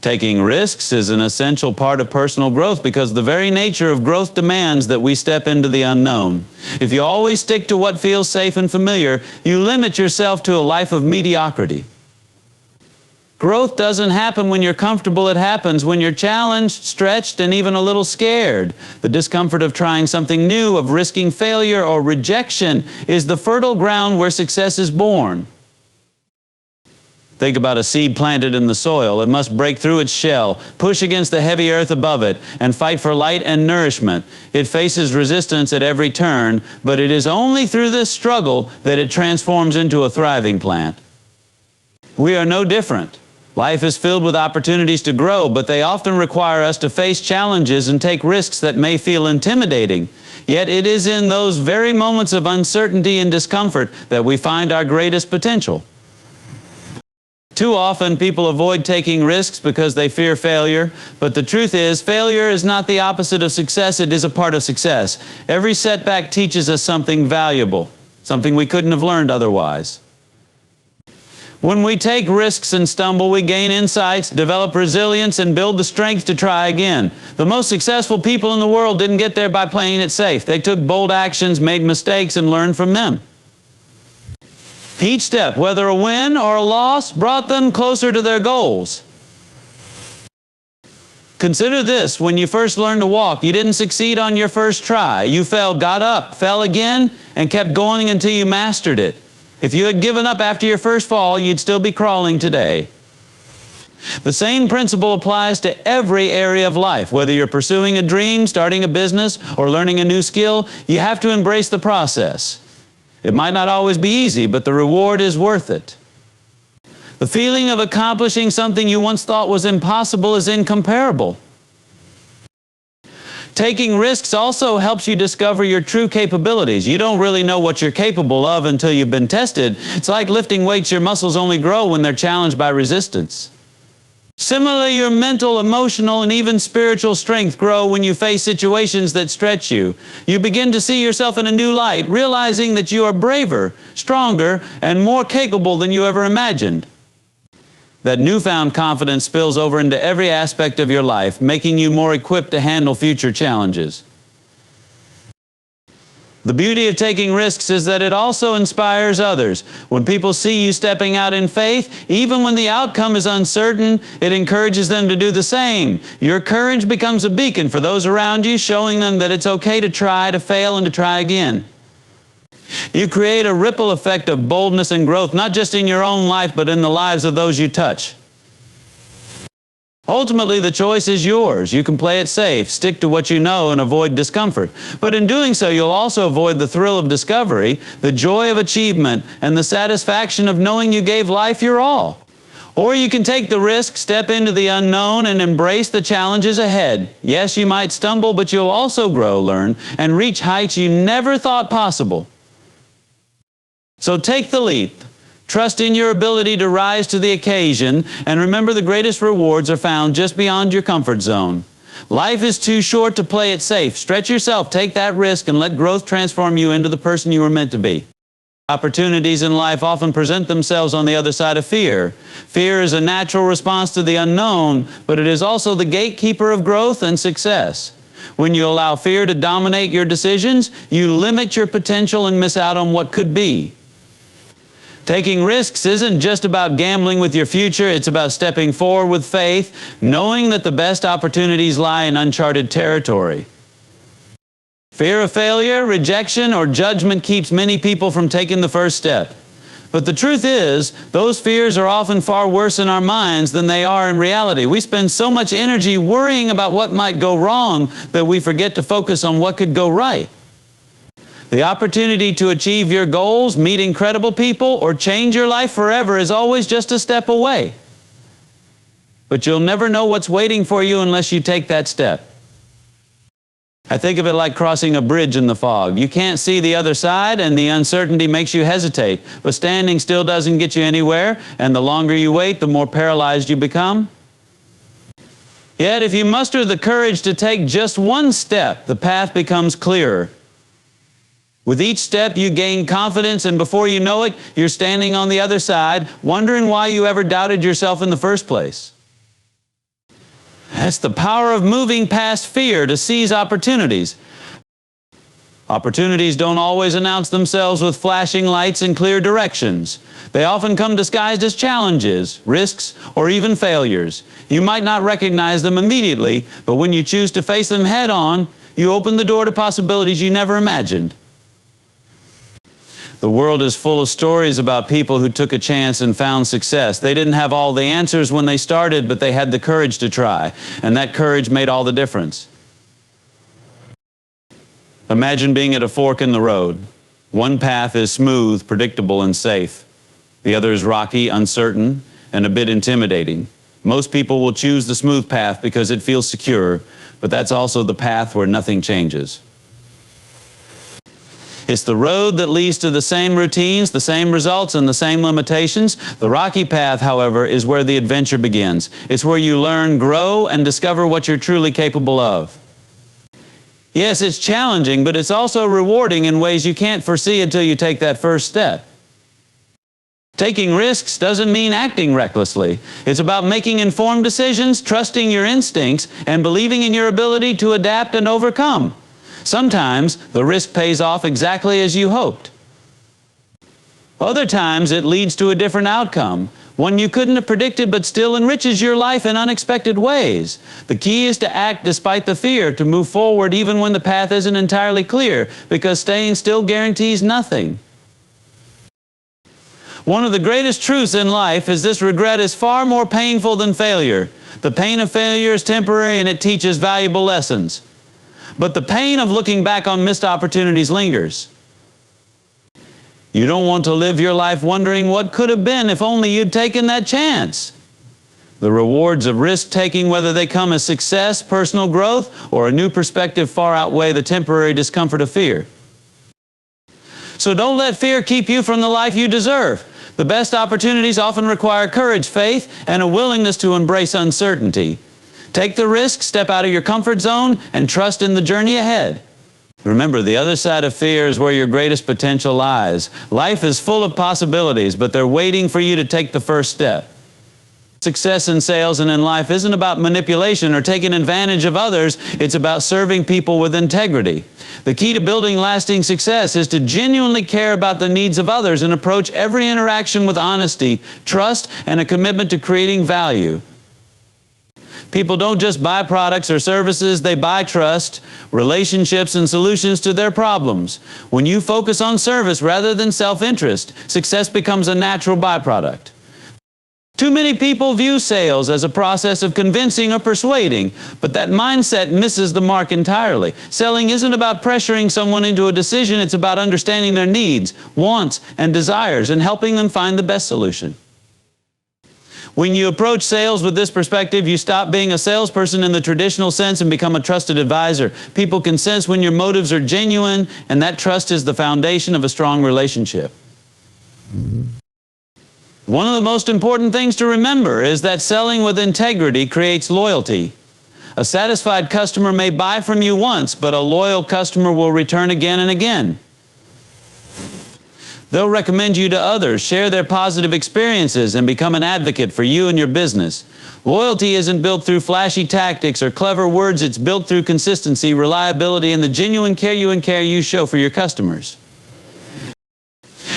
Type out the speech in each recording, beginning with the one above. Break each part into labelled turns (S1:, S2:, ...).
S1: Taking risks is an essential part of personal growth because the very nature of growth demands that we step into the unknown. If you always stick to what feels safe and familiar, you limit yourself to a life of mediocrity. Growth doesn't happen when you're comfortable, it happens when you're challenged, stretched, and even a little scared. The discomfort of trying something new, of risking failure or rejection, is the fertile ground where success is born. Think about a seed planted in the soil. It must break through its shell, push against the heavy earth above it, and fight for light and nourishment. It faces resistance at every turn, but it is only through this struggle that it transforms into a thriving plant. We are no different. Life is filled with opportunities to grow, but they often require us to face challenges and take risks that may feel intimidating. Yet it is in those very moments of uncertainty and discomfort that we find our greatest potential. Too often people avoid taking risks because they fear failure, but the truth is, failure is not the opposite of success, it is a part of success. Every setback teaches us something valuable, something we couldn't have learned otherwise. When we take risks and stumble, we gain insights, develop resilience, and build the strength to try again. The most successful people in the world didn't get there by playing it safe. They took bold actions, made mistakes, and learned from them. Each step, whether a win or a loss, brought them closer to their goals. Consider this: when you first learned to walk, you didn't succeed on your first try. You fell, got up, fell again, and kept going until you mastered it. If you had given up after your first fall, you'd still be crawling today. The same principle applies to every area of life. Whether you're pursuing a dream, starting a business, or learning a new skill, you have to embrace the process. It might not always be easy, but the reward is worth it. The feeling of accomplishing something you once thought was impossible is incomparable. Taking risks also helps you discover your true capabilities. You don't really know what you're capable of until you've been tested. It's like lifting weights. Your muscles only grow when they're challenged by resistance. Similarly, your mental, emotional, and even spiritual strength grow when you face situations that stretch you. You begin to see yourself in a new light, realizing that you are braver, stronger, and more capable than you ever imagined. That newfound confidence spills over into every aspect of your life, making you more equipped to handle future challenges. The beauty of taking risks is that it also inspires others. When people see you stepping out in faith, even when the outcome is uncertain, it encourages them to do the same. Your courage becomes a beacon for those around you, showing them that it's okay to try, to fail, and to try again. You create a ripple effect of boldness and growth, not just in your own life, but in the lives of those you touch. Ultimately, the choice is yours. You can play it safe, stick to what you know, and avoid discomfort. But in doing so, you'll also avoid the thrill of discovery, the joy of achievement, and the satisfaction of knowing you gave life your all. Or you can take the risk, step into the unknown, and embrace the challenges ahead. Yes, you might stumble, but you'll also grow, learn, and reach heights you never thought possible. So take the leap. Trust in your ability to rise to the occasion, and remember the greatest rewards are found just beyond your comfort zone. Life is too short to play it safe. Stretch yourself, take that risk, and let growth transform you into the person you were meant to be. Opportunities in life often present themselves on the other side of fear. Fear is a natural response to the unknown, but it is also the gatekeeper of growth and success. When you allow fear to dominate your decisions, you limit your potential and miss out on what could be. Taking risks isn't just about gambling with your future, it's about stepping forward with faith, knowing that the best opportunities lie in uncharted territory. Fear of failure, rejection, or judgment keeps many people from taking the first step. But the truth is, those fears are often far worse in our minds than they are in reality. We spend so much energy worrying about what might go wrong that we forget to focus on what could go right. The opportunity to achieve your goals, meet incredible people, or change your life forever is always just a step away. But you'll never know what's waiting for you unless you take that step. I think of it like crossing a bridge in the fog. You can't see the other side, and the uncertainty makes you hesitate. But standing still doesn't get you anywhere, and the longer you wait, the more paralyzed you become. Yet, if you muster the courage to take just one step, the path becomes clearer. With each step, you gain confidence, and before you know it, you're standing on the other side, wondering why you ever doubted yourself in the first place. That's the power of moving past fear to seize opportunities. Opportunities don't always announce themselves with flashing lights and clear directions. They often come disguised as challenges, risks, or even failures. You might not recognize them immediately, but when you choose to face them head on, you open the door to possibilities you never imagined. The world is full of stories about people who took a chance and found success. They didn't have all the answers when they started, but they had the courage to try, and that courage made all the difference. Imagine being at a fork in the road. One path is smooth, predictable, and safe. The other is rocky, uncertain, and a bit intimidating. Most people will choose the smooth path because it feels secure, but that's also the path where nothing changes. It's the road that leads to the same routines, the same results, and the same limitations. The rocky path, however, is where the adventure begins. It's where you learn, grow, and discover what you're truly capable of. Yes, it's challenging, but it's also rewarding in ways you can't foresee until you take that first step. Taking risks doesn't mean acting recklessly. It's about making informed decisions, trusting your instincts, and believing in your ability to adapt and overcome. Sometimes the risk pays off exactly as you hoped. Other times it leads to a different outcome, one you couldn't have predicted but still enriches your life in unexpected ways. The key is to act despite the fear, to move forward even when the path isn't entirely clear, because staying still guarantees nothing. One of the greatest truths in life is this: regret is far more painful than failure. The pain of failure is temporary and it teaches valuable lessons. But the pain of looking back on missed opportunities lingers. You don't want to live your life wondering what could have been if only you'd taken that chance. The rewards of risk-taking, whether they come as success, personal growth, or a new perspective, far outweigh the temporary discomfort of fear. So don't let fear keep you from the life you deserve. The best opportunities often require courage, faith, and a willingness to embrace uncertainty. Take the risk, step out of your comfort zone, and trust in the journey ahead. Remember, the other side of fear is where your greatest potential lies. Life is full of possibilities, but they're waiting for you to take the first step. Success in sales and in life isn't about manipulation or taking advantage of others. It's about serving people with integrity. The key to building lasting success is to genuinely care about the needs of others and approach every interaction with honesty, trust, and a commitment to creating value. People don't just buy products or services, they buy trust, relationships, and solutions to their problems. When you focus on service rather than self-interest, success becomes a natural byproduct. Too many people view sales as a process of convincing or persuading, but that mindset misses the mark entirely. Selling isn't about pressuring someone into a decision, it's about understanding their needs, wants, and desires and helping them find the best solution. When you approach sales with this perspective, you stop being a salesperson in the traditional sense and become a trusted advisor. People can sense when your motives are genuine, and that trust is the foundation of a strong relationship. One of the most important things to remember is that selling with integrity creates loyalty. A satisfied customer may buy from you once, but a loyal customer will return again and again. They'll recommend you to others, share their positive experiences, and become an advocate for you and your business. Loyalty isn't built through flashy tactics or clever words. It's built through consistency, reliability, and the genuine care you show for your customers.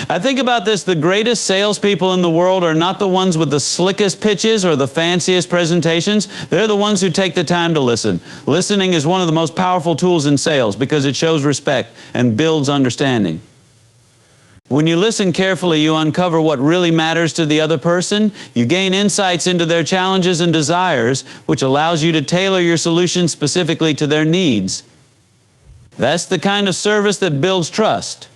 S1: I think about this: the greatest salespeople in the world are not the ones with the slickest pitches or the fanciest presentations. They're the ones who take the time to listen. Listening is one of the most powerful tools in sales because it shows respect and builds understanding. When you listen carefully, you uncover what really matters to the other person. You gain insights into their challenges and desires, which allows you to tailor your solution specifically to their needs. That's the kind of service that builds trust.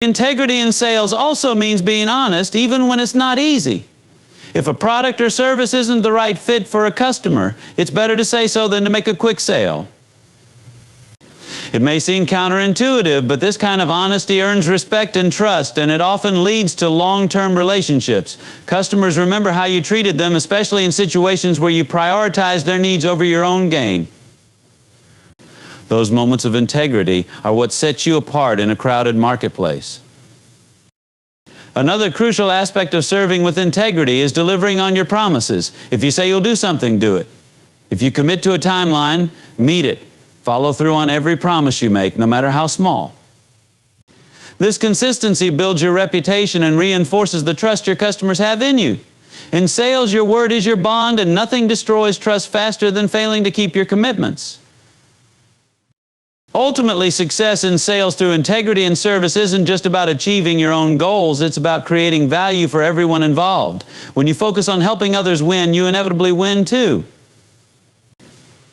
S1: Integrity in sales also means being honest, even when it's not easy. If a product or service isn't the right fit for a customer, it's better to say so than to make a quick sale. It may seem counterintuitive, but this kind of honesty earns respect and trust, and it often leads to long-term relationships. Customers remember how you treated them, especially in situations where you prioritize their needs over your own gain. Those moments of integrity are what sets you apart in a crowded marketplace. Another crucial aspect of serving with integrity is delivering on your promises. If you say you'll do something, do it. If you commit to a timeline, meet it. Follow through on every promise you make, no matter how small. This consistency builds your reputation and reinforces the trust your customers have in you. In sales, your word is your bond, and nothing destroys trust faster than failing to keep your commitments. Ultimately, success in sales through integrity and service isn't just about achieving your own goals, it's about creating value for everyone involved. When you focus on helping others win, you inevitably win too.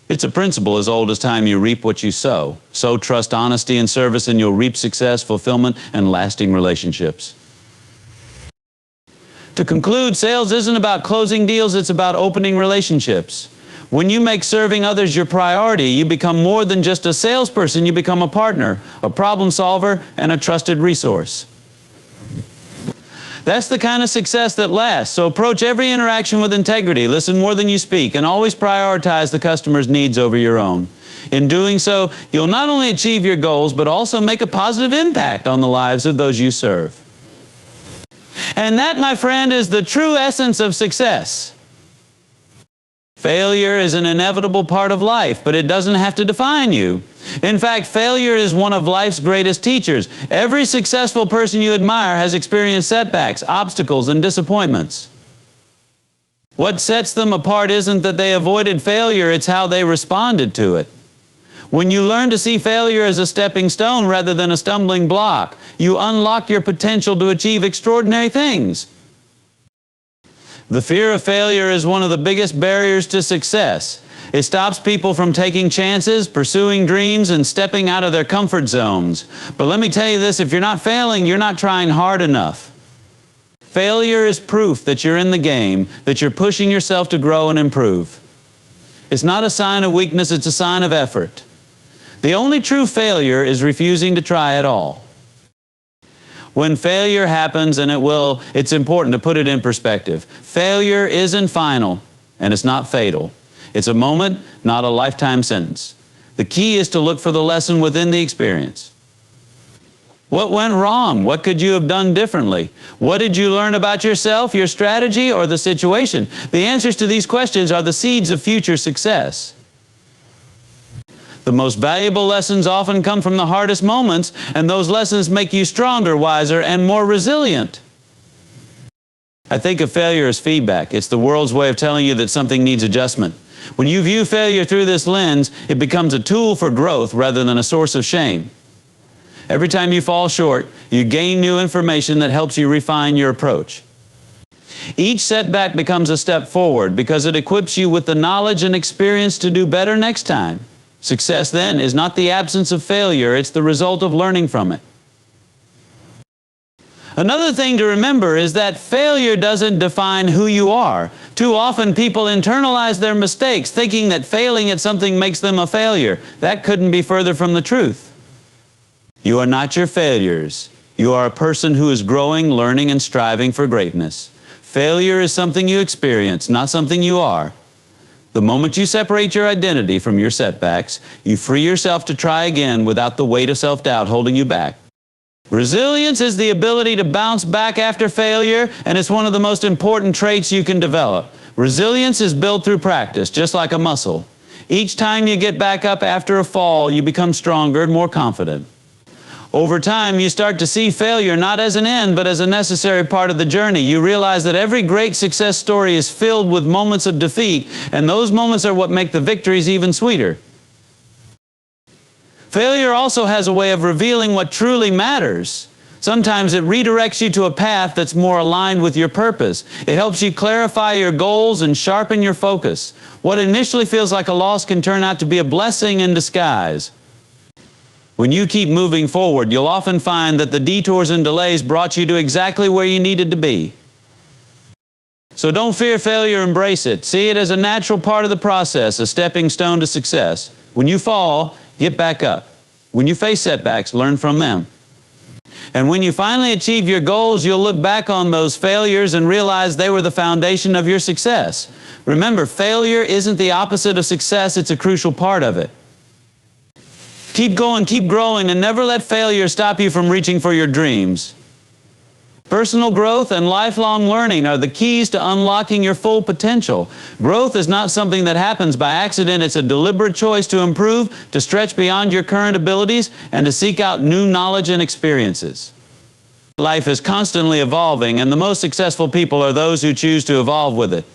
S1: It's a principle as old as time: you reap what you sow. Sow trust, honesty, and service, and you'll reap success, fulfillment, and lasting relationships. To conclude, sales isn't about closing deals, it's about opening relationships. When you make serving others your priority, you become more than just a salesperson. You become a partner, a problem solver, and a trusted resource. That's the kind of success that lasts. So approach every interaction with integrity, listen more than you speak, and always prioritize the customer's needs over your own. In doing so, you'll not only achieve your goals, but also make a positive impact on the lives of those you serve. And that, my friend, is the true essence of success. Failure is an inevitable part of life, but it doesn't have to define you. In fact, failure is one of life's greatest teachers. Every successful person you admire has experienced setbacks, obstacles, and disappointments. What sets them apart isn't that they avoided failure, it's how they responded to it. When you learn to see failure as a stepping stone rather than a stumbling block, you unlock your potential to achieve extraordinary things. The fear of failure is one of the biggest barriers to success. It stops people from taking chances, pursuing dreams, and stepping out of their comfort zones. But let me tell you this, if you're not failing, you're not trying hard enough. Failure is proof that you're in the game, that you're pushing yourself to grow and improve. It's not a sign of weakness, it's a sign of effort. The only true failure is refusing to try at all. When failure happens, and it will, it's important to put it in perspective. Failure isn't final, and it's not fatal. It's a moment, not a lifetime sentence. The key is to look for the lesson within the experience. What went wrong? What could you have done differently? What did you learn about yourself, your strategy, or the situation? The answers to these questions are the seeds of future success. The most valuable lessons often come from the hardest moments, and those lessons make you stronger, wiser, and more resilient. I think of failure as feedback. It's the world's way of telling you that something needs adjustment. When you view failure through this lens, it becomes a tool for growth rather than a source of shame. Every time you fall short, you gain new information that helps you refine your approach. Each setback becomes a step forward because it equips you with the knowledge and experience to do better next time. Success, then, is not the absence of failure, it's the result of learning from it. Another thing to remember is that failure doesn't define who you are. Too often people internalize their mistakes, thinking that failing at something makes them a failure. That couldn't be further from the truth. You are not your failures. You are a person who is growing, learning, and striving for greatness. Failure is something you experience, not something you are. The moment you separate your identity from your setbacks, you free yourself to try again without the weight of self-doubt holding you back. Resilience is the ability to bounce back after failure, and it's one of the most important traits you can develop. Resilience is built through practice, just like a muscle. Each time you get back up after a fall, you become stronger and more confident. Over time, you start to see failure not as an end, but as a necessary part of the journey. You realize that every great success story is filled with moments of defeat, and those moments are what make the victories even sweeter. Failure also has a way of revealing what truly matters. Sometimes it redirects you to a path that's more aligned with your purpose. It helps you clarify your goals and sharpen your focus. What initially feels like a loss can turn out to be a blessing in disguise. When you keep moving forward, you'll often find that the detours and delays brought you to exactly where you needed to be. So don't fear failure, embrace it. See it as a natural part of the process, a stepping stone to success. When you fall, get back up. When you face setbacks, learn from them. And when you finally achieve your goals, you'll look back on those failures and realize they were the foundation of your success. Remember, failure isn't the opposite of success, it's a crucial part of it. Keep going, keep growing, and never let failure stop you from reaching for your dreams. Personal growth and lifelong learning are the keys to unlocking your full potential. Growth is not something that happens by accident. It's a deliberate choice to improve, to stretch beyond your current abilities, and to seek out new knowledge and experiences. Life is constantly evolving, and the most successful people are those who choose to evolve with it.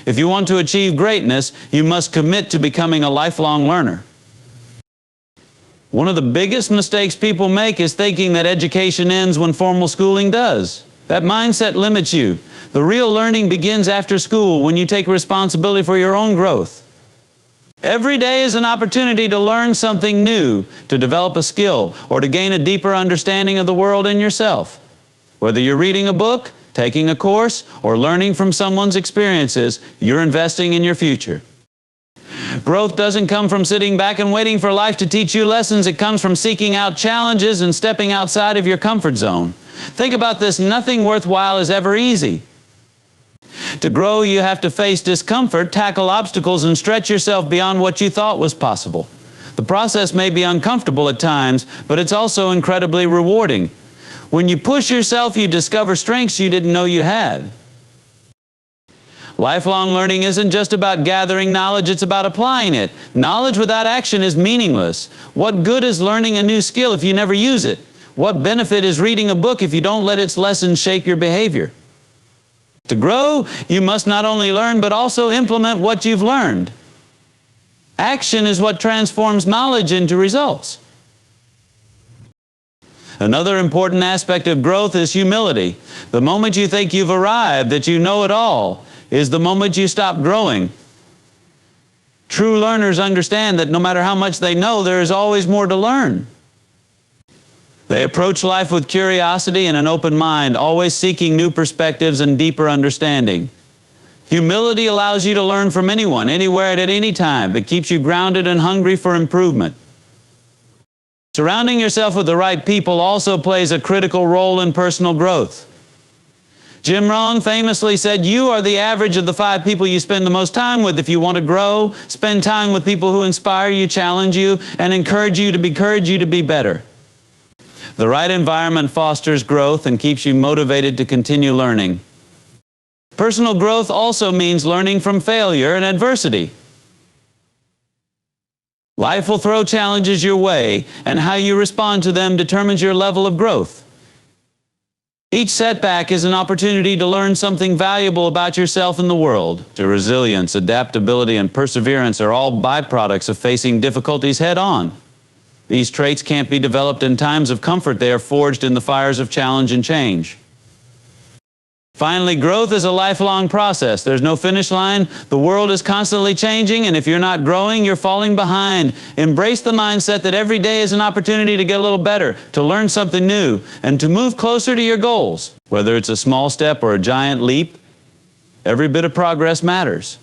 S1: If you want to achieve greatness, you must commit to becoming a lifelong learner. One of the biggest mistakes people make is thinking that education ends when formal schooling does. That mindset limits you. The real learning begins after school, when you take responsibility for your own growth. Every day is an opportunity to learn something new, to develop a skill, or to gain a deeper understanding of the world and yourself. Whether you're reading a book, taking a course, or learning from someone's experiences, you're investing in your future. Growth doesn't come from sitting back and waiting for life to teach you lessons. It comes from seeking out challenges and stepping outside of your comfort zone. Think about this: nothing worthwhile is ever easy. To grow, you have to face discomfort, tackle obstacles, and stretch yourself beyond what you thought was possible. The process may be uncomfortable at times, but it's also incredibly rewarding. When you push yourself, you discover strengths you didn't know you had. Lifelong learning isn't just about gathering knowledge, it's about applying it. Knowledge without action is meaningless. What good is learning a new skill if you never use it? What benefit is reading a book if you don't let its lessons shape your behavior? To grow, you must not only learn, but also implement what you've learned. Action is what transforms knowledge into results. Another important aspect of growth is humility. The moment you think you've arrived, that you know it all, is the moment you stop growing. True learners understand that no matter how much they know, there is always more to learn. They approach life with curiosity and an open mind, always seeking new perspectives and deeper understanding. Humility allows you to learn from anyone, anywhere, at any time. It keeps you grounded and hungry for improvement. Surrounding yourself with the right people also plays a critical role in personal growth. Jim Rohn famously said, "You are the average of the 5 people you spend the most time with. If you want to grow, spend time with people who inspire you, challenge you, and encourage you to be better." The right environment fosters growth and keeps you motivated to continue learning. Personal growth also means learning from failure and adversity. Life will throw challenges your way, and how you respond to them determines your level of growth. Each setback is an opportunity to learn something valuable about yourself and the world. Resilience, adaptability, and perseverance are all byproducts of facing difficulties head-on. These traits can't be developed in times of comfort. They are forged in the fires of challenge and change. Finally, growth is a lifelong process. There's no finish line. The world is constantly changing, and if you're not growing, you're falling behind. Embrace the mindset that every day is an opportunity to get a little better, to learn something new, and to move closer to your goals. Whether it's a small step or a giant leap, every bit of progress matters.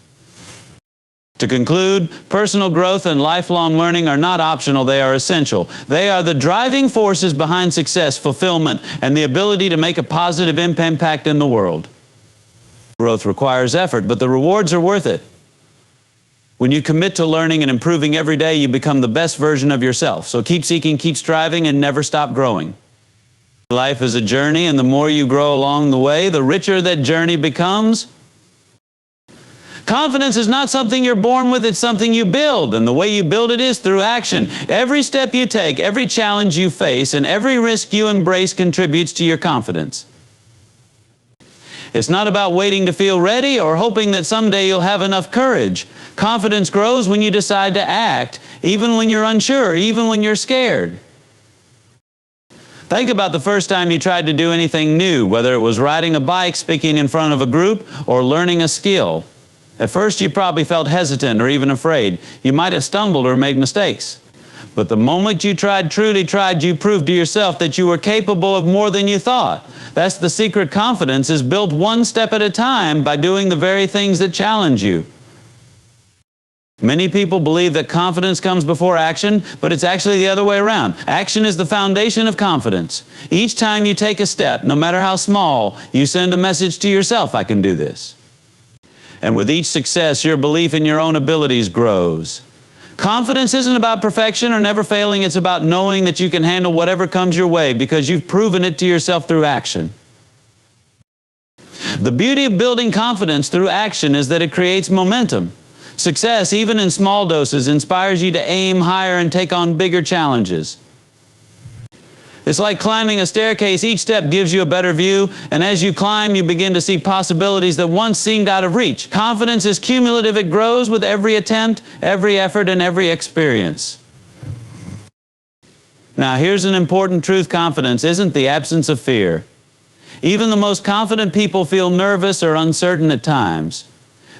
S1: To conclude, personal growth and lifelong learning are not optional, they are essential. They are the driving forces behind success, fulfillment, and the ability to make a positive impact in the world. Growth requires effort, but the rewards are worth it. When you commit to learning and improving every day, you become the best version of yourself. So keep seeking, keep striving, and never stop growing. Life is a journey, and the more you grow along the way, the richer that journey becomes. Confidence is not something you're born with, it's something you build, and the way you build it is through action. Every step you take, every challenge you face, and every risk you embrace contributes to your confidence. It's not about waiting to feel ready or hoping that someday you'll have enough courage. Confidence grows when you decide to act, even when you're unsure, even when you're scared. Think about the first time you tried to do anything new, whether it was riding a bike, speaking in front of a group, or learning a skill. At first, you probably felt hesitant or even afraid. You might have stumbled or made mistakes. But the moment you truly tried, you proved to yourself that you were capable of more than you thought. That's the secret. Confidence is built one step at a time by doing the very things that challenge you. Many people believe that confidence comes before action, but it's actually the other way around. Action is the foundation of confidence. Each time you take a step, no matter how small, you send a message to yourself, I can do this. And with each success, your belief in your own abilities grows. Confidence isn't about perfection or never failing. It's about knowing that you can handle whatever comes your way because you've proven it to yourself through action. The beauty of building confidence through action is that it creates momentum. Success, even in small doses, inspires you to aim higher and take on bigger challenges. It's like climbing a staircase. Each step gives you a better view, and as you climb, you begin to see possibilities that once seemed out of reach. Confidence is cumulative. It grows with every attempt, every effort, and every experience. Now, here's an important truth. Confidence isn't the absence of fear. Even the most confident people feel nervous or uncertain at times.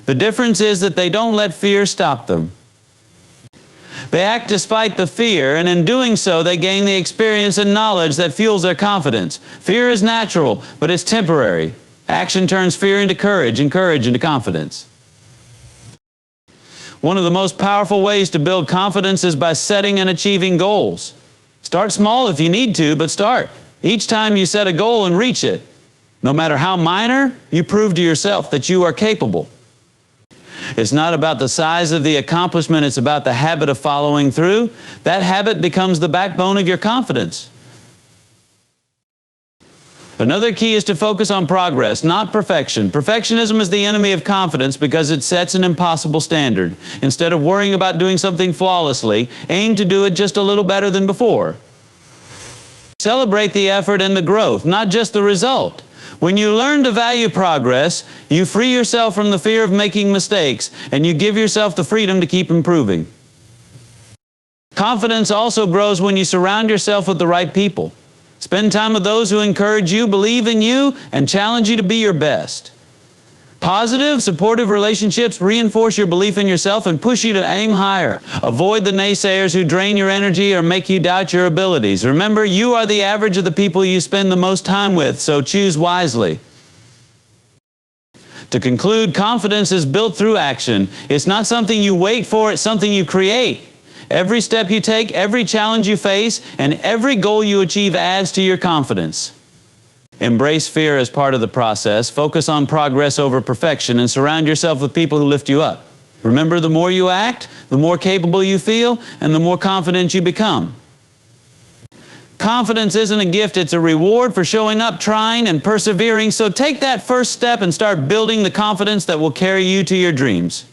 S1: The difference is that they don't let fear stop them. They act despite the fear, and in doing so, they gain the experience and knowledge that fuels their confidence. Fear is natural, but it's temporary. Action turns fear into courage, and courage into confidence. One of the most powerful ways to build confidence is by setting and achieving goals. Start small if you need to, but start. Each time you set a goal and reach it, no matter how minor, you prove to yourself that you are capable. It's not about the size of the accomplishment, it's about the habit of following through. That habit becomes the backbone of your confidence. Another key is to focus on progress, not perfection. Perfectionism is the enemy of confidence because it sets an impossible standard. Instead of worrying about doing something flawlessly, aim to do it just a little better than before. Celebrate the effort and the growth, not just the result. When you learn to value progress, you free yourself from the fear of making mistakes, and you give yourself the freedom to keep improving. Confidence also grows when you surround yourself with the right people. Spend time with those who encourage you, believe in you, and challenge you to be your best. Positive, supportive relationships reinforce your belief in yourself and push you to aim higher. Avoid the naysayers who drain your energy or make you doubt your abilities. Remember, you are the average of the people you spend the most time with, so choose wisely. To conclude, confidence is built through action. It's not something you wait for, it's something you create. Every step you take, every challenge you face, and every goal you achieve adds to your confidence. Embrace fear as part of the process, focus on progress over perfection, and surround yourself with people who lift you up. Remember, the more you act, the more capable you feel, and the more confident you become. Confidence isn't a gift, it's a reward for showing up, trying, and persevering, so take that first step and start building the confidence that will carry you to your dreams.